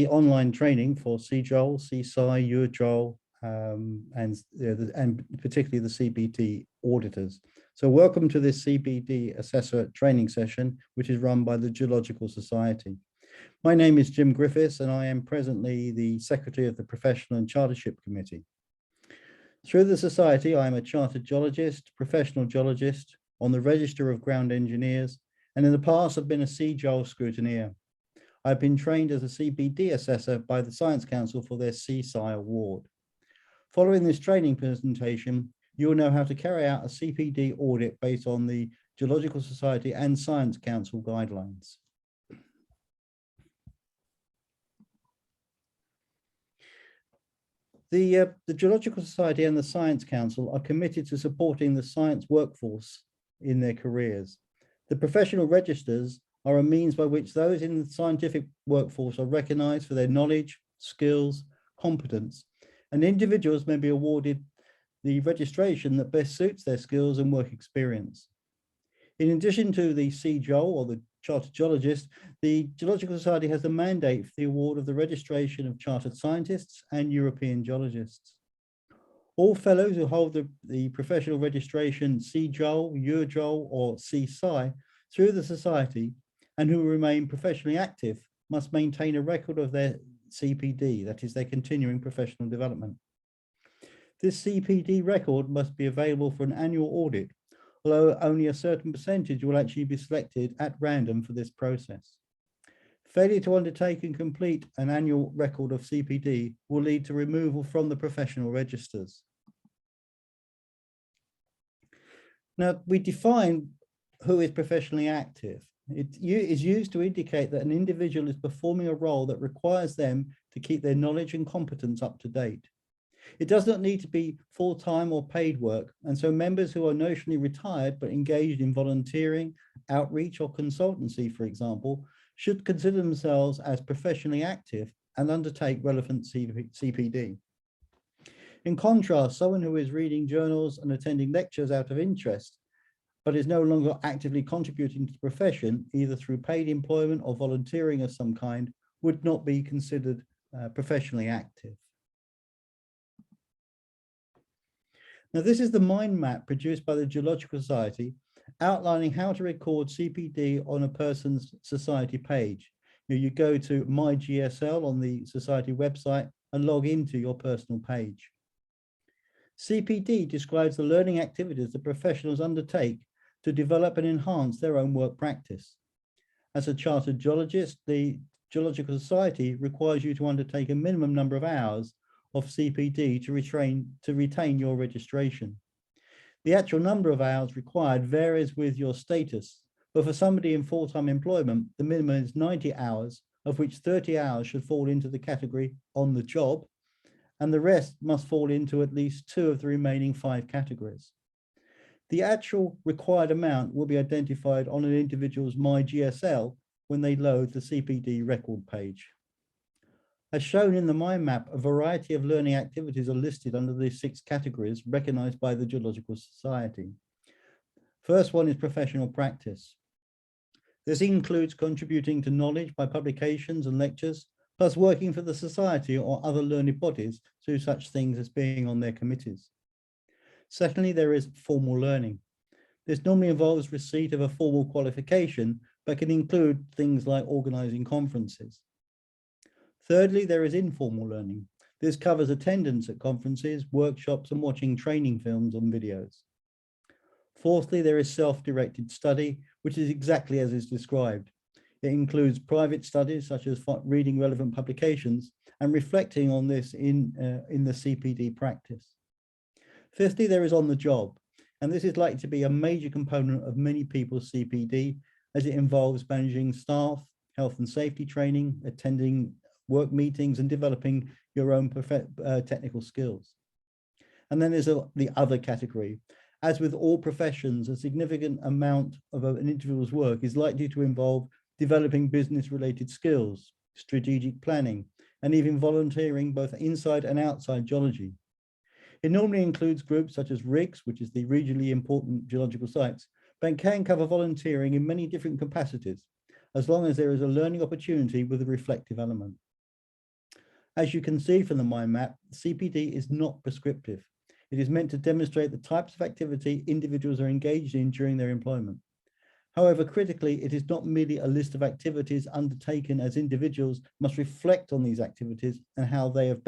the online training for CGeol, CSci EurGeol, and particularly the CPD auditors. So welcome to this CPD assessor training session, which is run by the Geological Society. My name is Jim Griffiths, and I am presently the Secretary of the Professional and Chartership Committee. Through the Society, I am a Chartered Geologist, Professional Geologist, on the Register of Ground Engineers, and in the past have been a CGeol scrutineer. I've been trained as a CPD assessor by the Science Council for their CSci award. Following this training presentation, you will know how to carry out a CPD audit based on the Geological Society and Science Council guidelines. The Geological Society and the Science Council are committed to supporting the science workforce in their careers. The professional registers are a means by which those in the scientific workforce are recognized for their knowledge, skills, competence, and individuals may be awarded the registration that best suits their skills and work experience. In addition to the CGeol, or the Chartered Geologist, the Geological Society has the mandate for the award of the registration of Chartered Scientists and European Geologists. All fellows who hold the professional registration CGeol, EurGeol, or CSci through the Society and who remain professionally active must maintain a record of their CPD, that is their continuing professional development. This CPD record must be available for an annual audit, although only a certain percentage will actually be selected at random for this process. Failure to undertake and complete an annual record of CPD will lead to removal from the professional registers. Now, we define who is professionally active. It is used to indicate that an individual is performing a role that requires them to keep their knowledge and competence up to date. It does not need to be full-time or paid work, and so members who are notionally retired but engaged in volunteering, outreach, or consultancy, for example, should consider themselves as professionally active and undertake relevant CPD. In contrast, someone who is reading journals and attending lectures out of interest, but is no longer actively contributing to the profession, either through paid employment or volunteering of some kind, would not be considered professionally active. Now, this is the mind map produced by the Geological Society, outlining how to record CPD on a person's society page. You go to My GSL on the Society website and log into your personal page. CPD describes the learning activities that professionals undertake to develop and enhance their own work practice. As a chartered geologist, the Geological Society requires you to undertake a minimum number of hours of CPD to retain your registration. The actual number of hours required varies with your status, but for somebody in full-time employment, the minimum is 90 hours, of which 30 hours should fall into the category on the job, and the rest must fall into at least 2 of the remaining 5 categories. The actual required amount will be identified on an individual's My GSL when they load the CPD record page. As shown in the mind map, a variety of learning activities are listed under the 6 categories recognized by the Geological Society. First one is professional practice. This includes contributing to knowledge by publications and lectures, plus working for the Society or other learned bodies through such things as being on their committees. Secondly, there is formal learning. This normally involves receipt of a formal qualification, but can include things like organizing conferences. Thirdly, there is informal learning. This covers attendance at conferences, workshops, and watching training films and videos. Fourthly, there is self-directed study, which is exactly as is described. It includes private studies, such as reading relevant publications and reflecting on this in the CPD practice. Fifthly, there is on the job, and this is likely to be a major component of many people's CPD, as it involves managing staff, health and safety training, attending work meetings, and developing your own technical skills. And then there's the other category. As with all professions, a significant amount of an individual's work is likely to involve developing business-related skills, strategic planning, and even volunteering both inside and outside geology. It normally includes groups such as RIGS, which is the regionally important geological sites, but can cover volunteering in many different capacities, as long as there is a learning opportunity with a reflective element. As you can see from the mind map, CPD is not prescriptive. It is meant to demonstrate the types of activity individuals are engaged in during their employment. However, critically, it is not merely a list of activities undertaken, as individuals must reflect on these activities and how they have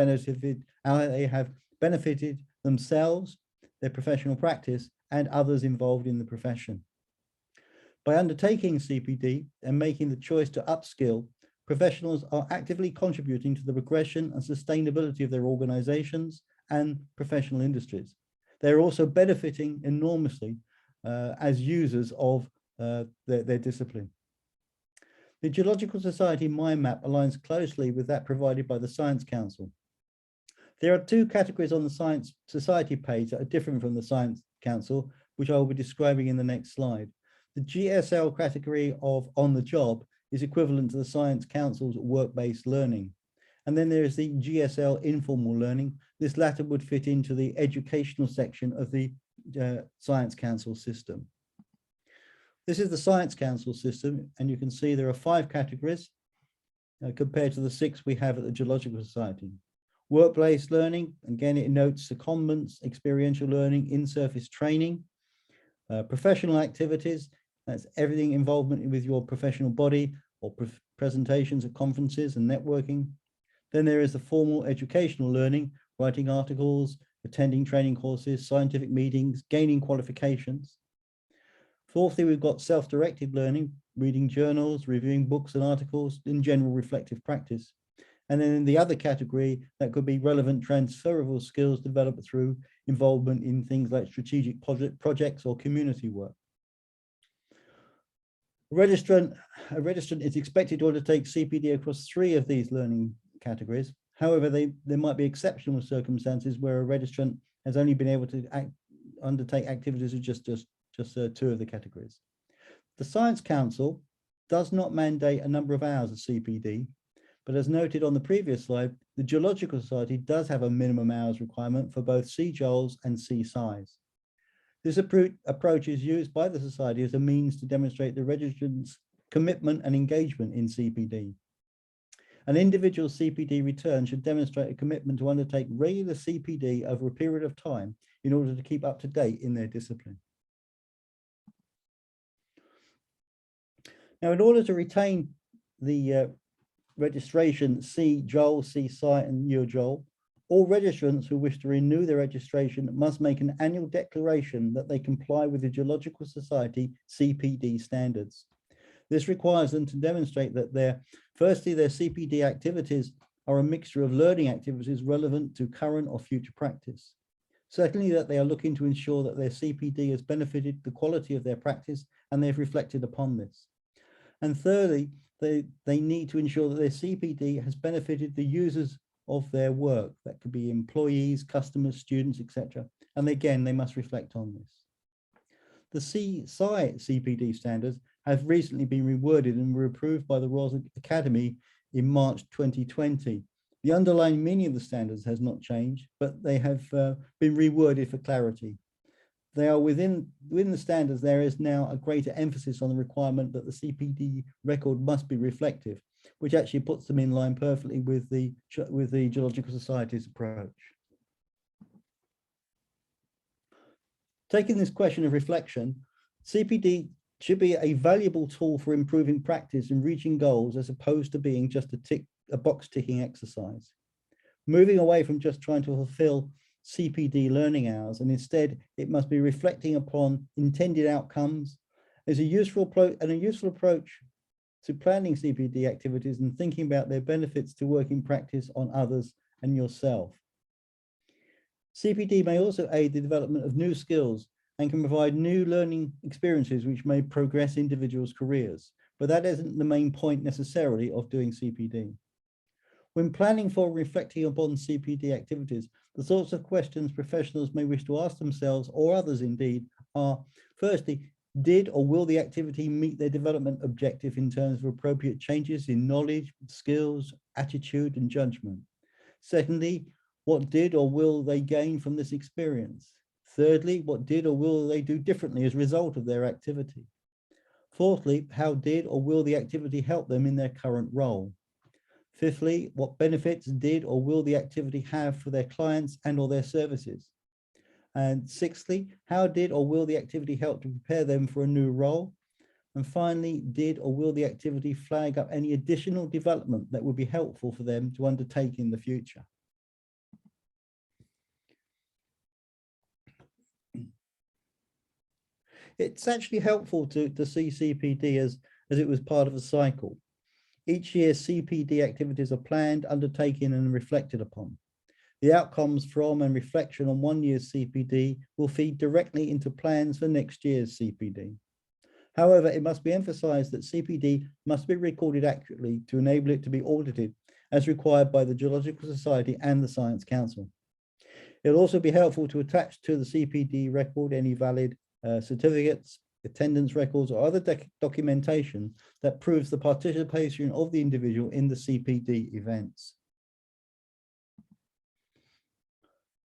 benefited themselves, their professional practice, and others involved in the profession. By undertaking CPD and making the choice to upskill, professionals are actively contributing to the progression and sustainability of their organizations and professional industries. They're also benefiting enormously as users of their discipline. The Geological Society mind map aligns closely with that provided by the Science Council. There are two categories on the Science Society page that are different from the Science Council, which I will be describing in the next slide. The GSL category of on the job is equivalent to the Science Council's work-based learning. And then there is the GSL informal learning. This latter would fit into the educational section of the Science Council system. This is the Science Council system, and you can see there are 5 categories compared to the 6 we have at the Geological Society. Work-based learning, again, it notes secondments, experiential learning, in-service training, professional activities, that's everything involvement with your professional body or presentations at conferences and networking. Then there is the formal educational learning, writing articles, attending training courses, scientific meetings, gaining qualifications. Fourthly, we've got self-directed learning, reading journals, reviewing books and articles, in general reflective practice. And then in the other category, that could be relevant transferable skills developed through involvement in things like strategic projects or community work. A registrant is expected to undertake CPD across 3 of these learning categories. However, there might be exceptional circumstances where a registrant has only been able to undertake activities of just 2 of the categories. The Science Council does not mandate a number of hours of CPD, but as noted on the previous slide, the Geological Society does have a minimum hours requirement for both CGeols and CSci's. This approach is used by the Society as a means to demonstrate the registrant's commitment and engagement in CPD. An individual CPD return should demonstrate a commitment to undertake regular CPD over a period of time in order to keep up to date in their discipline. Now, in order to retain the registration CGeol, CSci and EurGeol, all registrants who wish to renew their registration must make an annual declaration that they comply with the Geological Society CPD standards. This requires them to demonstrate that firstly, their CPD activities are a mixture of learning activities relevant to current or future practice. Secondly, that they are looking to ensure that their CPD has benefited the quality of their practice and they've reflected upon this. And thirdly, they need to ensure that their CPD has benefited the users of their work. That could be employees, customers, students, etc. And again, they must reflect on this. The CSci CPD standards have recently been reworded and were approved by the Royal Academy in March 2020. The underlying meaning of the standards has not changed, but they have been reworded for clarity. They are within the standards. There is now a greater emphasis on the requirement that the CPD record must be reflective, which actually puts them in line perfectly with the Geological Society's approach. Taking this question of reflection, CPD should be a valuable tool for improving practice and reaching goals, as opposed to being just a box ticking exercise. Moving away from just trying to fulfill CPD learning hours, and instead it must be reflecting upon intended outcomes as a useful approach to planning CPD activities and thinking about their benefits to working practice on others and yourself. CPD may also aid the development of new skills and can provide new learning experiences which may progress individuals' careers, but that isn't the main point necessarily of doing CPD. When planning for reflecting upon CPD activities, the sorts of questions professionals may wish to ask themselves, or others indeed, are firstly, did or will the activity meet their development objective in terms of appropriate changes in knowledge, skills, attitude, and judgment? Secondly, what did or will they gain from this experience? Thirdly, what did or will they do differently as a result of their activity? Fourthly, how did or will the activity help them in their current role? Fifthly, what benefits did or will the activity have for their clients and or their services? And sixthly, how did or will the activity help to prepare them for a new role? And finally, did or will the activity flag up any additional development that would be helpful for them to undertake in the future? It's actually helpful to see CPD as it was part of a cycle. Each year, CPD activities are planned, undertaken, and reflected upon. The outcomes from and reflection on one year's CPD will feed directly into plans for next year's CPD. However, it must be emphasized that CPD must be recorded accurately to enable it to be audited as required by the Geological Society and the Science Council. It'll also be helpful to attach to the CPD record any valid certificates, attendance records, or other documentation that proves the participation of the individual in the CPD events.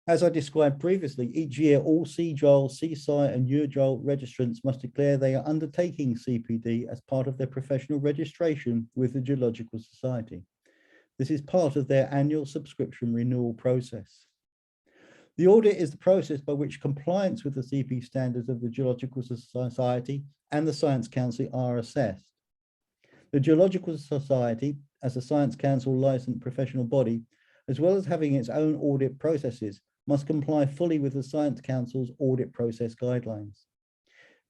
As I described previously, each year all CGeol, CSci and EurGeol registrants must declare they are undertaking CPD as part of their professional registration with the Geological Society. This is part of their annual subscription renewal process. The audit is the process by which compliance with the CP standards of the Geological Society and the Science Council are assessed. The Geological Society, as a Science Council licensed professional body, as well as having its own audit processes, must comply fully with the Science Council's audit process guidelines.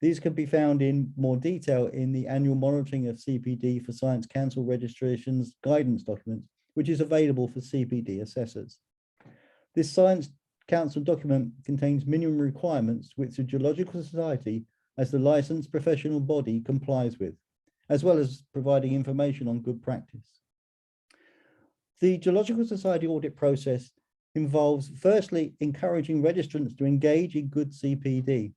These can be found in more detail in the annual monitoring of CPD for Science Council registrations guidance document, which is available for CPD assessors. This Science Council document contains minimum requirements which the Geological Society, as the licensed professional body, complies with, as well as providing information on good practice. The Geological Society audit process involves, firstly, encouraging registrants to engage in good CPD.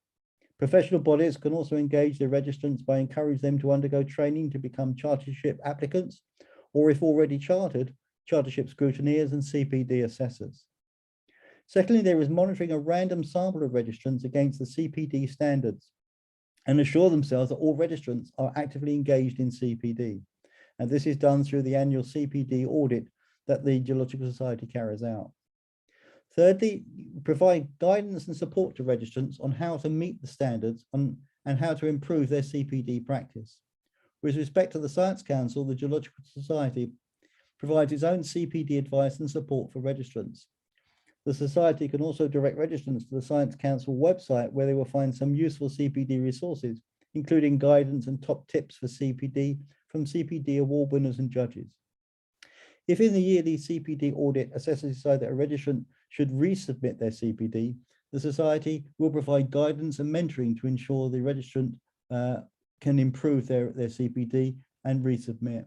Professional bodies can also engage their registrants by encouraging them to undergo training to become chartership applicants, or if already chartered, chartership scrutineers and CPD assessors. Secondly, there is monitoring a random sample of registrants against the CPD standards and assure themselves that all registrants are actively engaged in CPD. And this is done through the annual CPD audit that the Geological Society carries out. Thirdly, provide guidance and support to registrants on how to meet the standards and how to improve their CPD practice. With respect to the Science Council, the Geological Society provides its own CPD advice and support for registrants. The Society can also direct registrants to the Science Council website, where they will find some useful CPD resources, including guidance and top tips for CPD from CPD award winners and judges. If in the yearly CPD audit, assessors decide that a registrant should resubmit their CPD, the Society will provide guidance and mentoring to ensure the registrant can improve their CPD and resubmit.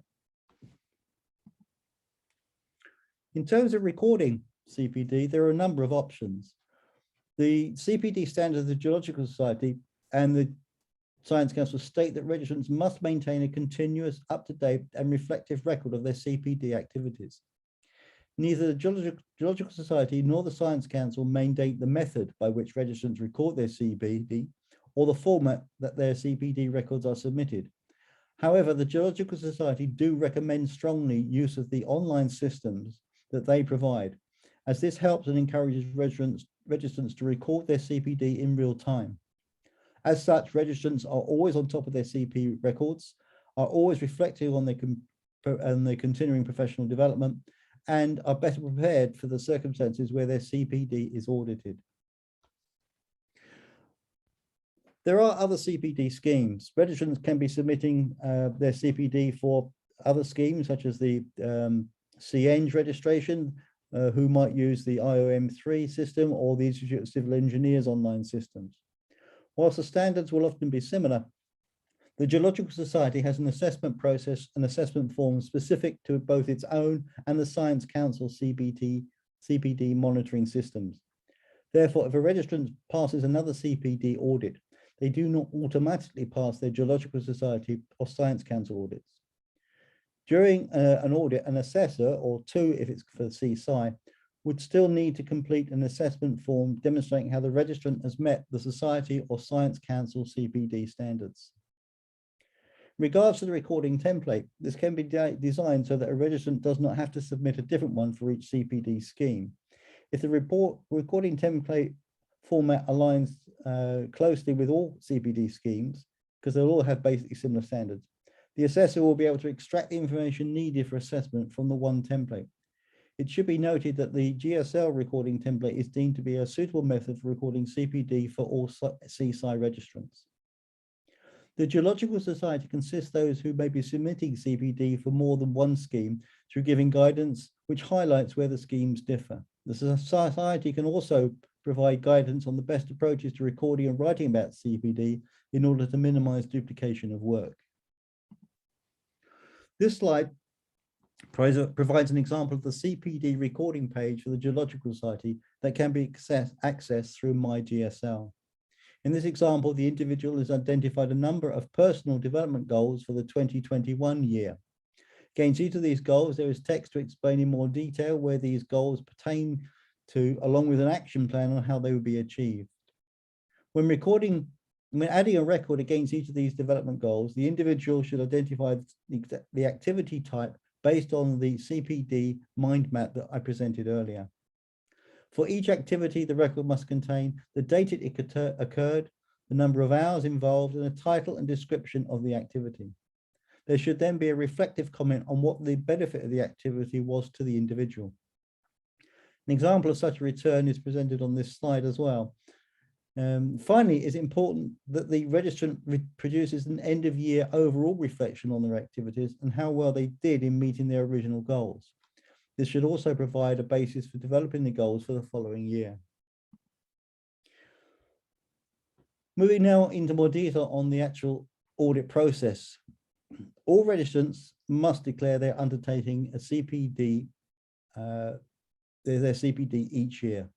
In terms of recording CPD, there are a number of options. The CPD standards of the Geological Society and the Science Council state that registrants must maintain a continuous, up-to-date and reflective record of their CPD activities. Neither the Geological Society nor the Science Council mandate the method by which registrants record their CPD or the format that their CPD records are submitted. However, the Geological Society do recommend strongly use of the online systems that they provide, as this helps and encourages registrants to record their CPD in real time. As such, registrants are always on top of their CP records, are always reflecting on their continuing professional development, and are better prepared for the circumstances where their CPD is audited. There are other CPD schemes. Registrants can be submitting their CPD for other schemes, such as the CEng registration, who might use the IOM3 system or the Institute of Civil Engineers online systems. Whilst the standards will often be similar, the Geological Society has an assessment process and assessment forms specific to both its own and the Science Council CPD monitoring systems. Therefore, if a registrant passes another CPD audit, they do not automatically pass their Geological Society or Science Council audits. During an audit, an assessor, or two if it's for CSci, would still need to complete an assessment form demonstrating how the registrant has met the Society or Science Council CPD standards. In regards to the recording template, this can be designed so that a registrant does not have to submit a different one for each CPD scheme. If the recording template format aligns closely with all CPD schemes, because they'll all have basically similar standards, the assessor will be able to extract the information needed for assessment from the one template. It should be noted that the GSL recording template is deemed to be a suitable method for recording CPD for all CSci registrants. The Geological Society consists those who may be submitting CPD for more than one scheme through giving guidance which highlights where the schemes differ. The Society can also provide guidance on the best approaches to recording and writing about CPD in order to minimize duplication of work. This slide provides an example of the CPD recording page for the Geological Society that can be accessed through MyGSL. In this example, the individual has identified a number of personal development goals for the 2021 year. Against each of these goals, there is text to explain in more detail where these goals pertain to, along with an action plan on how they will be achieved. When adding a record against each of these development goals, the individual should identify the activity type based on the CPD mind map that I presented earlier. For each activity, the record must contain the date it occurred, the number of hours involved, and a title and description of the activity. There should then be a reflective comment on what the benefit of the activity was to the individual. An example of such a return is presented on this slide as well. Finally, it's important that the registrant produces an end-of-year overall reflection on their activities and how well they did in meeting their original goals. This should also provide a basis for developing the goals for the following year. Moving now into more detail on the actual audit process. All registrants must declare they're undertaking a CPD, their CPD each year.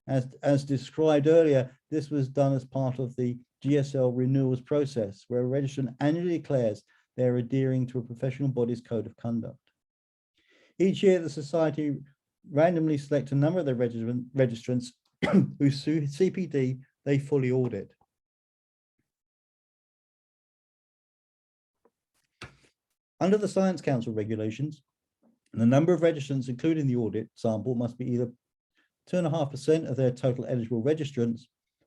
As described earlier, this was done as part of the GSL renewals process, where a registrant annually declares they're adhering to a professional body's code of conduct. Each year, the Society randomly selects a number of their registrants whose CPD they fully audit. Under the Science Council regulations, the number of registrants included in the audit sample must be either 2.5% of their total eligible registrants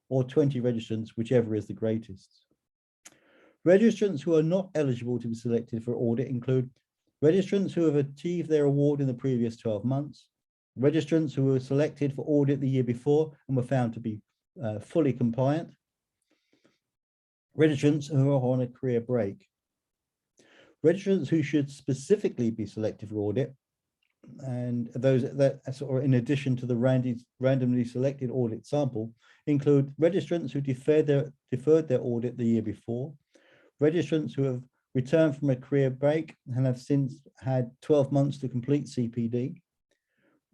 or 20 registrants, whichever is the greatest. Registrants who are not eligible to be selected for audit include registrants who have achieved their award in the previous 12 months, registrants who were selected for audit the year before and were found to be fully compliant, registrants who are on a career break. Registrants who should specifically be selected for audit, and those that are in addition to the randomly selected audit sample, include registrants who deferred their audit the year before, registrants who have returned from a career break and have since had 12 months to complete CPD,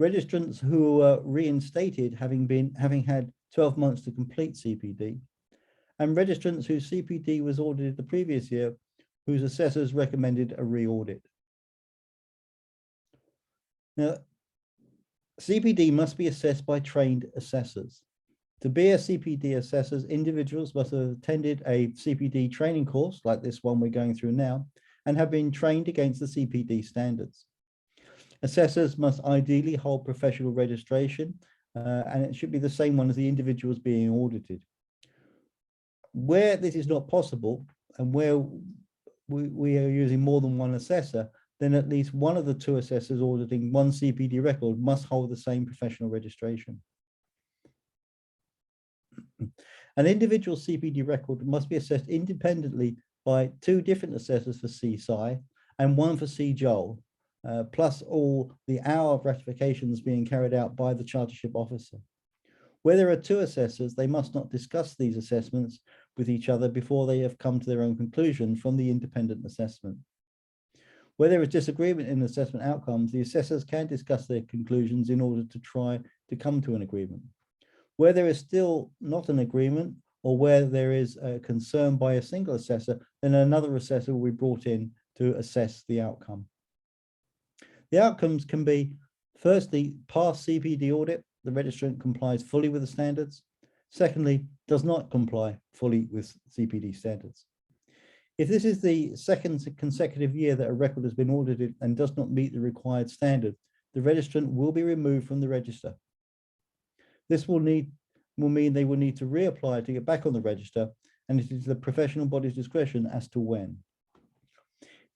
registrants who were reinstated having had 12 months to complete CPD, and registrants whose CPD was audited the previous year, whose assessors recommended a re-audit. Now, CPD must be assessed by trained assessors. To be a CPD assessors, individuals must have attended a CPD training course, like this one we're going through now, and have been trained against the CPD standards. Assessors must ideally hold professional registration, and it should be the same one as the individuals being audited. Where this is not possible, and where we are using more than one assessor, then at least one of the two assessors auditing one CPD record must hold the same professional registration. An individual CPD record must be assessed independently by two different assessors for CSci and one for CGeol, plus all the hour ratifications being carried out by the chartership officer. Where there are two assessors, they must not discuss these assessments with each other before they have come to their own conclusion from the independent assessment. Where there is disagreement in assessment outcomes, the assessors can discuss their conclusions in order to try to come to an agreement. Where there is still not an agreement, or where there is a concern by a single assessor, then another assessor will be brought in to assess the outcome. The outcomes can be, firstly, pass CPD audit, the registrant complies fully with the standards. Secondly, does not comply fully with CPD standards. If this is the second consecutive year that a record has been audited and does not meet the required standard, the registrant will be removed from the register. This will mean they will need to reapply to get back on the register, and it is the professional body's discretion as to when.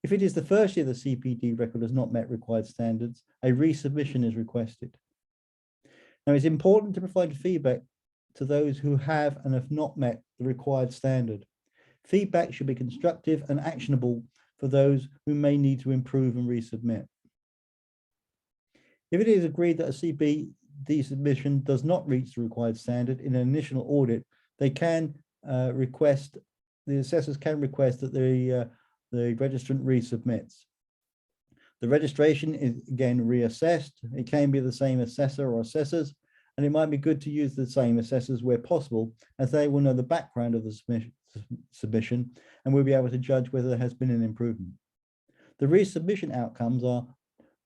If it is the first year the CPD record has not met required standards, a resubmission is requested. Now, it's important to provide feedback to those who have and have not met the required standard. Feedback should be constructive and actionable for those who may need to improve and resubmit. If it is agreed that a CPD submission does not reach the required standard in an initial audit, they can the assessors can request that the registrant resubmits. The registration is again reassessed. It can be the same assessor or assessors, and it might be good to use the same assessors where possible, as they will know the background of the submission and will be able to judge whether there has been an improvement. The resubmission outcomes are,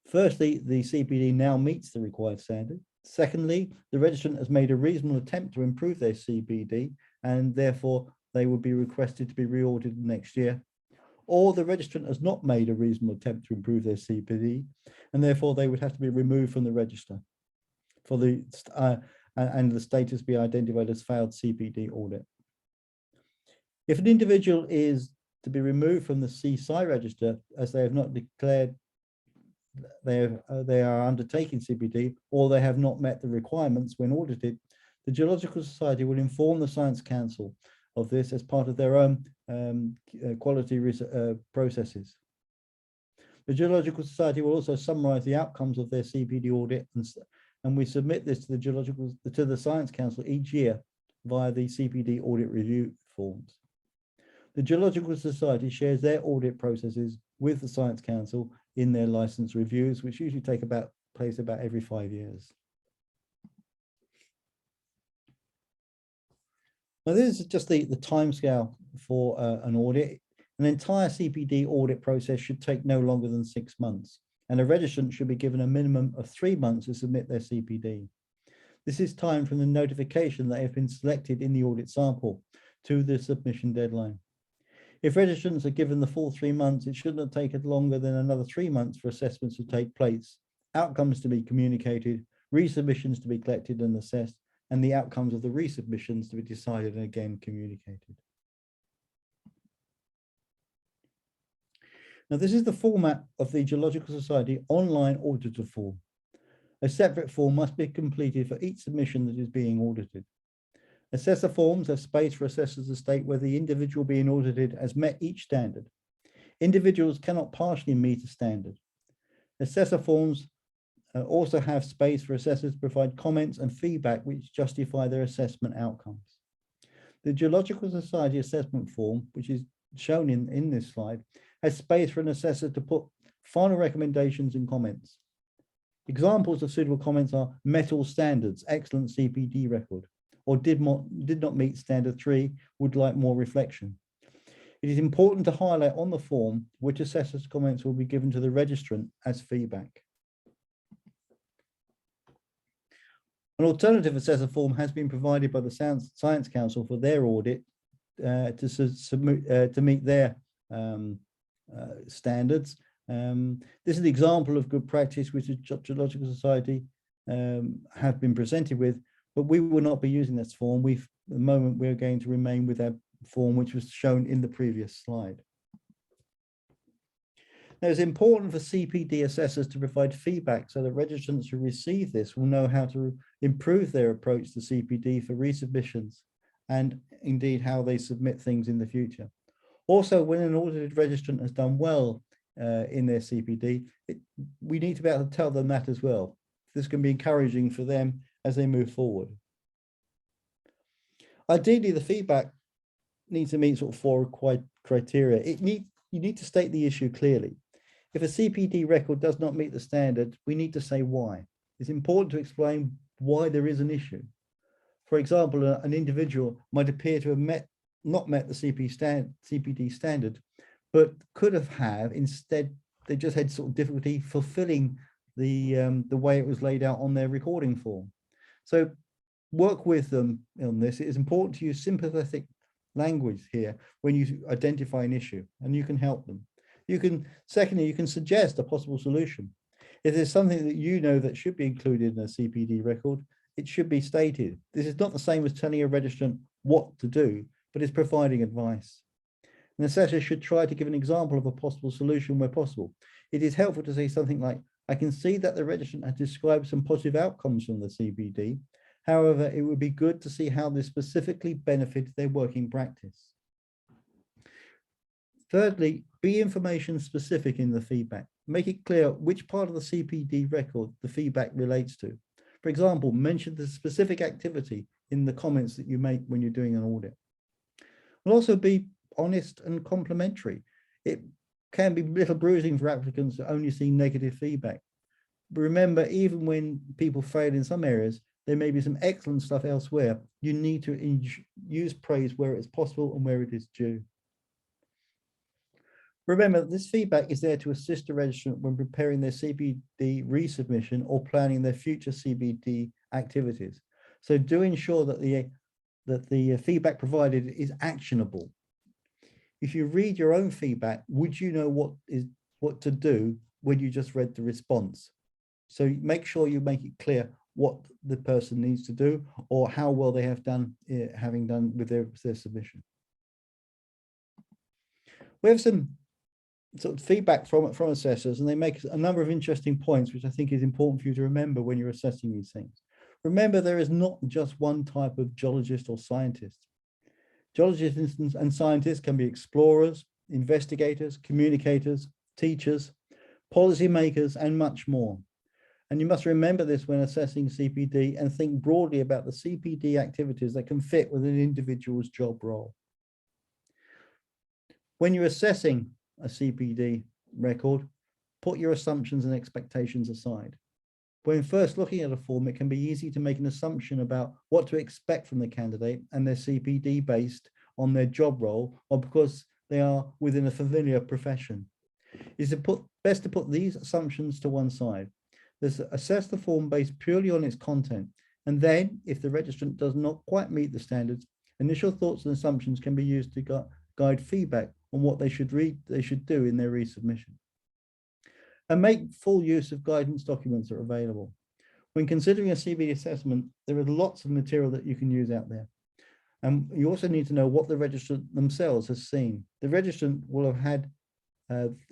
firstly, the CPD now meets the required standard. Secondly, the registrant has made a reasonable attempt to improve their CPD, and therefore they will be requested to be re-audited next year. Or the registrant has not made a reasonable attempt to improve their CPD, and therefore they would have to be removed from the register for the and the status be identified as failed CPD audit. If an individual is to be removed from the CSci register as they have not declared they are undertaking CPD, or they have not met the requirements when audited, the Geological Society will inform the Science Council of this as part of their own quality processes. The Geological Society will also summarize the outcomes of their CPD audit, and we submit this to the Science Council each year via the CPD audit review forms. The Geological Society shares their audit processes with the Science Council in their license reviews, which usually take place about every 5 years. Now, this is just the timescale for an audit. An entire CPD audit process should take no longer than 6 months, and a registrant should be given a minimum of 3 months to submit their CPD. This is time from the notification that they have been selected in the audit sample to the submission deadline. If registrants are given the full 3 months, it should not take longer than another 3 months for assessments to take place, outcomes to be communicated, resubmissions to be collected and assessed, and the outcomes of the resubmissions to be decided and again communicated. Now, this is the format of the Geological Society online auditor form. A separate form must be completed for each submission that is being audited. Assessor forms have space for assessors to state whether the individual being audited has met each standard. Individuals cannot partially meet a standard. Assessor forms also have space for assessors to provide comments and feedback which justify their assessment outcomes. The Geological Society assessment form, which is shown in this slide, has space for an assessor to put final recommendations and comments. Examples of suitable comments are met all standards, excellent CPD record, or did not meet standard 3, would like more reflection. It is important to highlight on the form which assessor's comments will be given to the registrant as feedback. An alternative assessor form has been provided by the Science Council for their audit to meet their standards. This is an example of good practice which the Geological Society have been presented with, but we will not be using this form. At the moment, we're going to remain with our form, which was shown in the previous slide. Now, it's important for CPD assessors to provide feedback so that registrants who receive this will know how to improve their approach to CPD for resubmissions, and indeed how they submit things in the future. Also, when an audited registrant has done well in their CPD, we need to be able to tell them that as well. This can be encouraging for them as they move forward. Ideally, the feedback needs to meet sort of 4 criteria. You need to state the issue clearly. If a CPD record does not meet the standard, we need to say why. It's important to explain why there is an issue. For example, an individual might appear to have not met the CPD standard, but could have instead, they just had sort of difficulty fulfilling the way it was laid out on their recording form. So work with them on this. It is important to use sympathetic language here when you identify an issue, and you can help them. Secondly, you can suggest a possible solution. If there's something that you know that should be included in a CPD record, it should be stated. This is not the same as telling a registrant what to do, but it's providing advice. An assessor should try to give an example of a possible solution where possible. It is helpful to say something like, I can see that the registrant has described some positive outcomes from the CPD. However, it would be good to see how this specifically benefits their working practice. Thirdly, be information specific in the feedback. Make it clear which part of the CPD record the feedback relates to. For example, mention the specific activity in the comments that you make when you're doing an audit. And also be honest and complimentary. It can be a little bruising for applicants that only see negative feedback. But remember, even when people fail in some areas, there may be some excellent stuff elsewhere. You need to use praise where it's possible and where it is due. Remember, this feedback is there to assist the registrant when preparing their CPD resubmission or planning their future CPD activities. So do ensure that the feedback provided is actionable. If you read your own feedback, would you know what to do when you just read the response? So make sure you make it clear what the person needs to do or how well they have done, having done with their submission. We have some sort of feedback from assessors, and they make a number of interesting points, which I think is important for you to remember when you're assessing these things. Remember, there is not just one type of geologist or scientist. Geologists and scientists can be explorers, investigators, communicators, teachers, policymakers, and much more. And you must remember this when assessing CPD and think broadly about the CPD activities that can fit with an individual's job role. When you're assessing a CPD record, put your assumptions and expectations aside. When first looking at a form, it can be easy to make an assumption about what to expect from the candidate and their CPD based on their job role or because they are within a familiar profession. It's best to put these assumptions to one side. Let's assess the form based purely on its content. And then, if the registrant does not quite meet the standards, initial thoughts and assumptions can be used to guide feedback on what they should do in their resubmission. And make full use of guidance documents that are available. When considering a CPD assessment, there is lots of material that you can use out there. And you also need to know what the registrant themselves has seen. The registrant will have had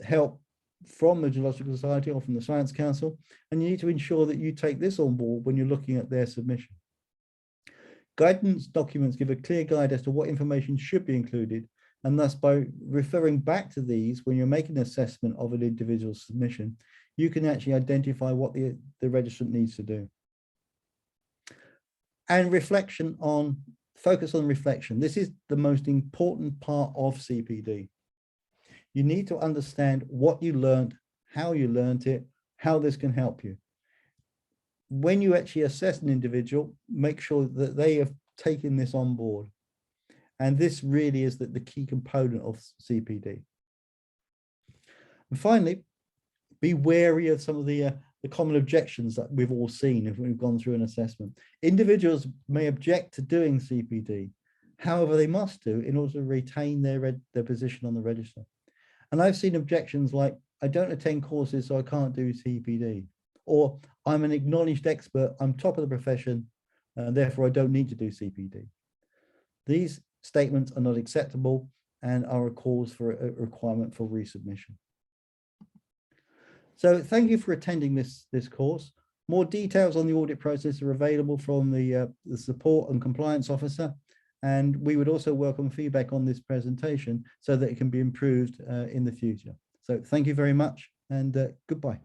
help from the Geological Society or from the Science Council, and you need to ensure that you take this on board when you're looking at their submission. Guidance documents give a clear guide as to what information should be included, and thus by referring back to these when you're making an assessment of an individual submission, you can actually identify what the registrant needs to do. And focus on reflection. This is the most important part of CPD. You need to understand what you learned, how you learned it, how this can help you. When you actually assess an individual, make sure that they have taken this on board. And this really is the key component of CPD. And finally, be wary of some of the common objections that we've all seen if we've gone through an assessment. Individuals may object to doing CPD. However, they must do in order to retain their position on the register. And I've seen objections like, I don't attend courses, so I can't do CPD. Or I'm an acknowledged expert, I'm top of the profession, and therefore I don't need to do CPD. These statements are not acceptable and are a cause for a requirement for resubmission. So thank you for attending this course. More details on the audit process are available from the support and compliance officer. And we would also welcome feedback on this presentation so that it can be improved in the future. So thank you very much and goodbye.